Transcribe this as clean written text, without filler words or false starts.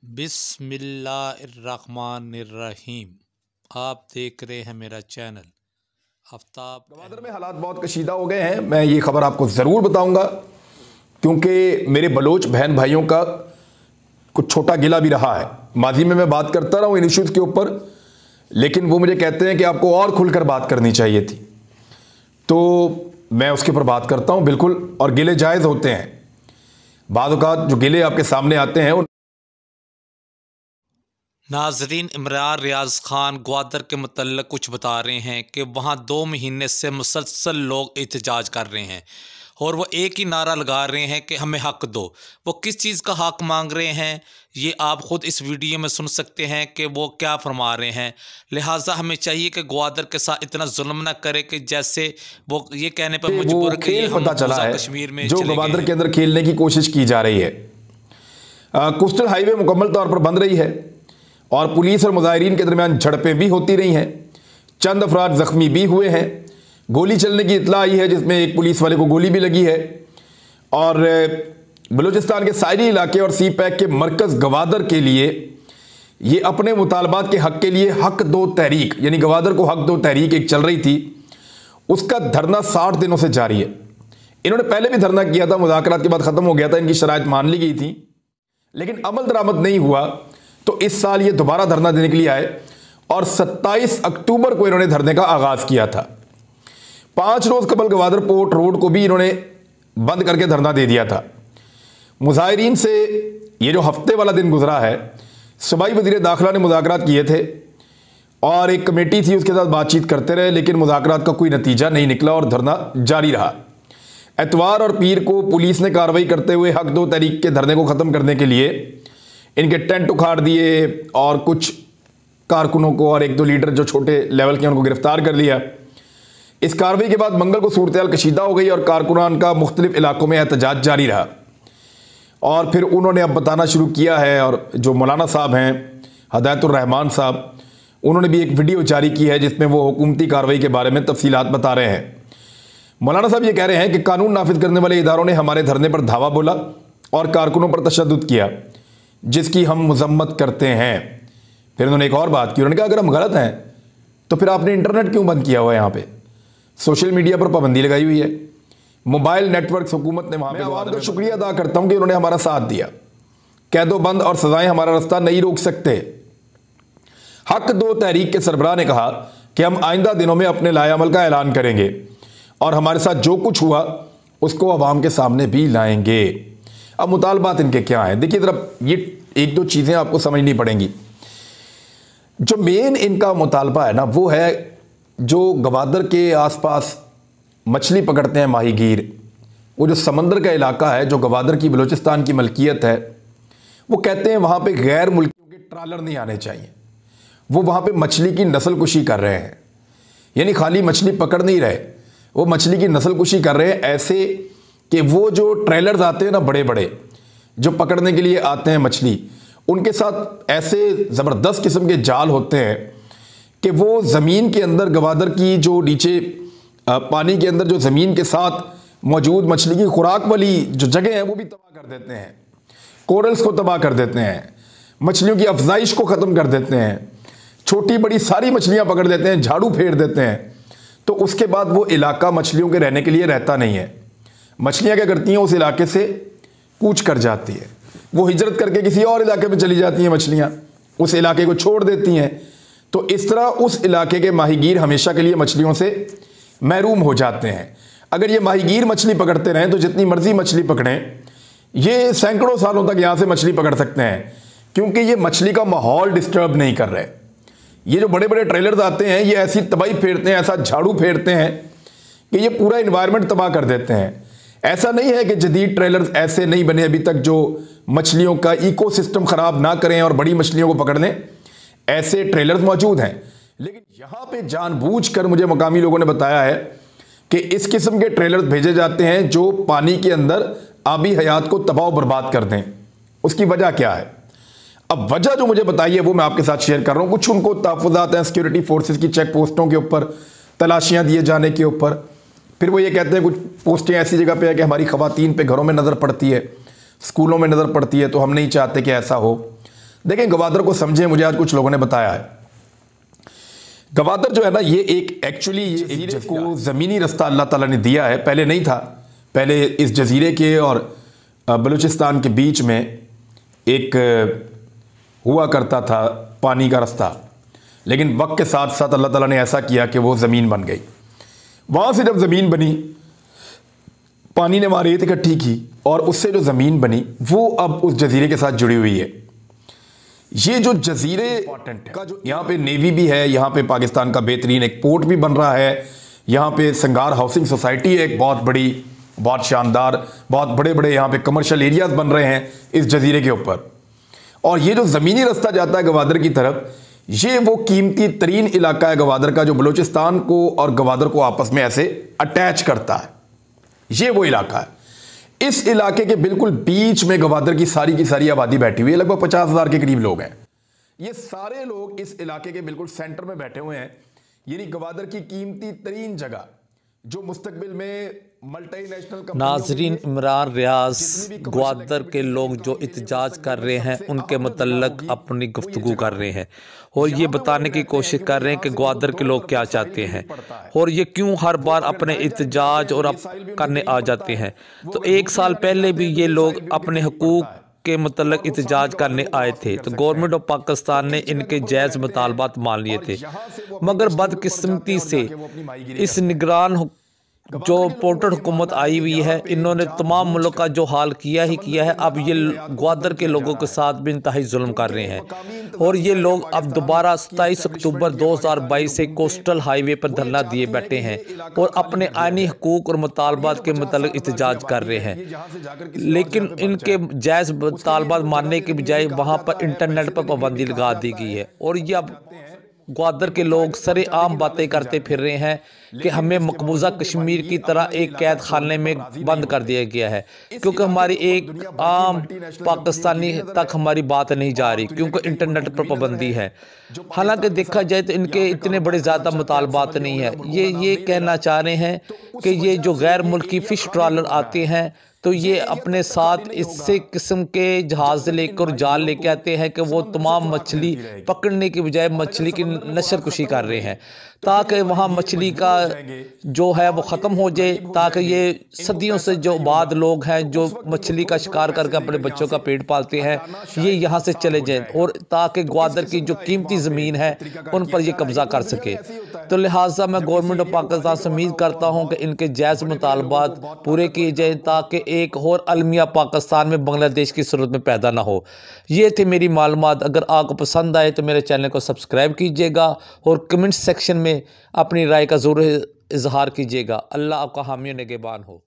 बिस्मिल्लाहिर्रहमानिर्रहीम। आप देख रहे हैं मेरा चैनल आफ्ताब। गवादर में हालात बहुत कशीदा हो गए हैं। मैं ये खबर आपको ज़रूर बताऊंगा क्योंकि मेरे बलोच बहन भाइयों का कुछ छोटा गिला भी रहा है। माजी में मैं बात करता रहा हूँ इन इश्यूज़ के ऊपर, लेकिन वो मुझे कहते हैं कि आपको और खुलकर बात करनी चाहिए थी, तो मैं उसके ऊपर बात करता हूँ बिल्कुल। और गिले जायज़ होते हैं, बाद औक़ात जो गिले आपके सामने आते हैं। नाजरीन, इमरान रियाज खान ग्वादर के मतलब कुछ बता रहे हैं कि वहाँ 2 महीने से मुसलसल लोग एहतजाज कर रहे हैं और वो एक ही नारा लगा रहे हैं कि हमें हक दो। वो किस चीज़ का हक मांग रहे हैं ये आप ख़ुद इस वीडियो में सुन सकते हैं कि वो क्या फरमा रहे हैं। लिहाजा हमें चाहिए कि ग्वादर के साथ इतना जुल्म ना करे कि जैसे वो ये कहने पर मजबूर कि ये पता चला है कश्मीर में जो ग्वादर के अंदर खेलने की कोशिश की जा रही है। कोस्टल हाईवे मुकम्मल तौर पर बंद रही है और पुलिस और मुजाहिरीन के दरमियान झड़पें भी होती रही हैं। चंद अफराद ज़ख्मी भी हुए हैं। गोली चलने की इत्तला आई है जिसमें एक पुलिस वाले को गोली भी लगी है। और बलूचिस्तान के साइरी इलाके और सी पैक के मरकज़ गवादर के लिए ये अपने मुतालबात के हक़ के लिए हक दो तहरीक, यानी गवादर को हक दो तहरीक एक चल रही थी, उसका धरना 60 दिनों से जारी है। इन्होंने पहले भी धरना किया था, मुज़ाकरात के बाद ख़त्म हो गया था, इनकी शराइत मान ली गई थी, लेकिन अमल दरामद नहीं हुआ। तो इस साल ये दोबारा धरना देने के लिए आए और 27 अक्टूबर को इन्होंने धरने का आगाज़ किया था। 5 रोज़ कबल गवादर पोर्ट रोड को भी इन्होंने बंद करके धरना दे दिया था। मुजाहिरीन से ये जो हफ्ते वाला दिन गुजरा है, सूबाई वज़ीर दाखिला ने मुज़ाकरात किए थे और एक कमेटी थी, उसके साथ बातचीत करते रहे, लेकिन मुज़ाकरात का कोई नतीजा नहीं निकला और धरना जारी रहा। एतवार और पीर को पुलिस ने कार्रवाई करते हुए हक दो तहरीक के धरने को ख़त्म करने के लिए इनके टेंट उखाड़ दिए और कुछ कारकुनों को और 1-2 लीडर जो छोटे लेवल के उनको गिरफ्तार कर लिया। इस कार्रवाई के बाद मंगल को सूरत कशीदा हो गई और कारकुनान का मुख्तलिफ इलाकों में एहतजाज जारी रहा। और फिर उन्होंने अब बताना शुरू किया है, और जो मौलाना साहब हैं हदायतुर्रहमान साहब, उन्होंने भी एक वीडियो जारी की है जिसमें वो हुकूमती कार्रवाई के बारे में तफसीलात बता रहे हैं। मौलाना साहब ये कह रहे हैं कि कानून नाफिज करने वाले इदारों ने हमारे धरने पर धावा बोला और कारकुनों पर तशद्दुद किया, जिसकी हम मजम्मत करते हैं। फिर उन्होंने एक और बात की, उन्होंने कहा अगर हम गलत हैं तो फिर आपने इंटरनेट क्यों बंद किया हुआ है? यहाँ पे सोशल मीडिया पर पाबंदी लगाई हुई है, मोबाइल नेटवर्क हुकूमत ने वहाँ पे। आवाम का शुक्रिया अदा करता हूँ कि उन्होंने हमारा साथ दिया। कैदो बंद और सजाएं हमारा रास्ता नहीं रोक सकते। हक दो तहरीक के सरबराह ने कहा कि हम आइंदा दिनों में अपने लाएअमल का ऐलान करेंगे और हमारे साथ जो कुछ हुआ उसको अवाम के सामने भी लाएंगे। अब मुतालबात इनके क्या हैं? देखिए ज़रा, ये 1-2 चीज़ें आपको समझनी पड़ेंगी। जो मेन इनका मुतालबा है ना, वो है जो गवादर के आसपास मछली पकड़ते हैं माहीगीर, वो जो समंदर का इलाका है जो गवादर की बलूचिस्तान की मलकियत है, वो कहते हैं वहाँ पे गैर मुल्कियों के ट्रालर नहीं आने चाहिए। वो वहाँ पे मछली की नस्लकुशी कर रहे हैं, यानी खाली मछली पकड़ नहीं रहे, वो मछली की नस्लकुशी कर रहे हैं ऐसे कि वो जो ट्रेलर्स आते हैं ना, बड़े बड़े जो पकड़ने के लिए आते हैं मछली, उनके साथ ऐसे ज़बरदस्त किस्म के जाल होते हैं कि वो ज़मीन के अंदर गवादर की जो नीचे पानी के अंदर जो ज़मीन के साथ मौजूद मछली की खुराक वाली जो जगह है वो भी तबाह कर देते हैं, कोरल्स को तबाह कर देते हैं, मछलियों की अफजाइश को ख़त्म कर देते हैं, छोटी बड़ी सारी मछलियाँ पकड़ देते हैं, झाड़ू फेर देते हैं। तो उसके बाद वो इलाका मछलियों के रहने के लिए रहता नहीं है। मछलियाँ क्या करती हैं, उस इलाके से कूच कर जाती है, वो हिजरत करके किसी और इलाके में चली जाती हैं, मछलियाँ उस इलाके को छोड़ देती हैं। तो इस तरह उस इलाके के माहीगीर हमेशा के लिए मछलियों से महरूम हो जाते हैं। अगर ये माहीगीर मछली पकड़ते रहें तो जितनी मर्जी मछली पकड़ें, ये सैकड़ों सालों तक यहाँ से मछली पकड़ सकते हैं, क्योंकि ये मछली का माहौल डिस्टर्ब नहीं कर रहे। ये जो बड़े बड़े ट्रेलर्स आते हैं, ये ऐसी तबाही फेरते हैं, ऐसा झाड़ू फेरते हैं कि ये पूरा इन्वायरमेंट तबाह कर देते हैं। ऐसा नहीं है कि जदीद ट्रेलर्स ऐसे नहीं बने अभी तक जो मछलियों का इकोसिस्टम ख़राब ना करें और बड़ी मछलियों को पकड़ लें, ऐसे ट्रेलर्स मौजूद हैं। लेकिन यहाँ पे जानबूझकर मुझे मकामी लोगों ने बताया है कि इस किस्म के ट्रेलर्स भेजे जाते हैं जो पानी के अंदर आबी हयात को तबाह बर्बाद कर दें। उसकी वजह क्या है? अब वजह जो मुझे बताई है वो मैं आपके साथ शेयर कर रहा हूँ। कुछ उनको तहफ़्फ़ुज़ात हैं सिक्योरिटी फोर्सेस की चेक पोस्टों के ऊपर, तलाशियाँ दिए जाने के ऊपर। फिर वो ये कहते हैं कुछ पोस्टें ऐसी जगह पे है कि हमारी ख़वातीन पे घरों में नज़र पड़ती है, स्कूलों में नज़र पड़ती है, तो हम नहीं चाहते कि ऐसा हो। देखें, गवादर को समझें, मुझे आज कुछ लोगों ने बताया है। गवादर जो है ना, ये एक एक्चुअली ये जिसको ज़मीनी रास्ता अल्लाह ताला ने दिया है, पहले नहीं था। पहले इस जजीरे के और बलूचिस्तान के बीच में एक हुआ करता था पानी का रास्ता, लेकिन वक्त के साथ साथ अल्लाह ताला ने ऐसा किया कि वो ज़मीन बन गई। वहाँ से जब ज़मीन बनी, पानी ने वहाँ रेत इकट्ठी की और उससे जो ज़मीन बनी वो अब उस जजीरे के साथ जुड़ी हुई है। ये जो जजीरे का जो यहाँ पे नेवी भी है, यहाँ पे पाकिस्तान का बेहतरीन एक पोर्ट भी बन रहा है, यहाँ पे संगार हाउसिंग सोसाइटी है एक बहुत बड़ी, बहुत शानदार, बहुत बड़े बड़े यहाँ पे कमर्शियल एरियाज बन रहे हैं इस जजीरे के ऊपर। और ये जो ज़मीनी रास्ता जाता है गवादर की तरफ, ये वो कीमती तरीन इलाका है गवादर का, जो बलूचिस्तान को और गवादर को आपस में ऐसे अटैच करता है। ये वो इलाका है। इस इलाके के बिल्कुल बीच में गवादर की सारी आबादी बैठी हुई है। लगभग 50,000 के करीब लोग हैं। ये सारे लोग इस इलाके के बिल्कुल सेंटर में बैठे हुए हैं। यानी गवादर की कीमती तरीन जगह जो मुस्तकबिल में मल्टीनेशनल नाजरीन, इमरान रियाज ग्वादर के लोग जो एहतजाज कर रहे हैं उनके मतलब अपनी गुफ्तगू कर रहे हैं और ये बताने की कोशिश कर रहे हैं कि ग्वादर के लोग क्या चाहते हैं और ये क्यों हर बार अपने एहतजाज और करने आ जाते हैं। तो 1 साल पहले भी ये लोग अपने हकूक़ के मतलब एहतजाज करने आए थे, तो गवर्नमेंट ऑफ पाकिस्तान ने इनके जायज़ मुतालबात मान लिए थे, मगर बदकिस्मती से इस निगरान जो पोर्टल हुकूमत आई हुई है, इन्होंने तमाम मुल्क का जो हाल किया ही किया है। अब ये ग्वादर के लोगों के साथ भी इंतहाई जुल्म कर रहे हैं और ये लोग अब दोबारा 27 अक्टूबर 2022 से कोस्टल हाईवे पर धरना दिए बैठे हैं और अपने आईनी हकूक़ और मुतालबात के मतलब एहतजाज कर रहे हैं। लेकिन इनके जायज़ मुतालबात मानने के बजाय वहाँ पर इंटरनेट पर पाबंदी लगा दी गई है और ये अब ग्वादर के लोग सरेआम बातें करते फिर रहे हैं कि हमें मकबूजा कश्मीर की तरह एक कैद खाने में बंद कर दिया गया है, क्योंकि हमारी एक आम पाकिस्तानी तक हमारी बात नहीं जा रही, क्योंकि इंटरनेट पर पाबंदी है। हालांकि देखा जाए तो इनके इतने बड़े ज़्यादा मुतालबात नहीं है। ये कहना चाह रहे हैं कि ये जो गैर मुल्की फ़िश ट्रॉलर आते हैं तो ये अपने साथ इससे किस्म के जहाज़ लेकर जाल लेके आते हैं कि वो तमाम मछली पकड़ने की बजाय मछली की नस्लकुशी कर रहे हैं ताकि वहाँ मछली का जो है वो ख़त्म हो जाए, ताकि ये सदियों से जो बाद लोग हैं जो मछली का शिकार करके अपने बच्चों का पेट पालते हैं, ये यहाँ से चले जाएं और ताकि ग्वादर की जो कीमती ज़मीन है उन पर ये कब्ज़ा कर सके। तो लिहाजा मैं गवर्नमेंट ऑफ पाकिस्तान से उम्मीद करता हूँ कि इनके जायज़ मुतालबात पूरे किए जाएँ ताकि एक और अलमिया पाकिस्तान में बांग्लादेश की सूरत में पैदा ना हो। ये थे मेरी मालूमात। अगर आपको पसंद आए तो मेरे चैनल को सब्सक्राइब कीजिएगा और कमेंट सेक्शन में अपनी राय का ज़रूर इजहार कीजिएगा। अल्लाह आपका हामी निगहबान हो।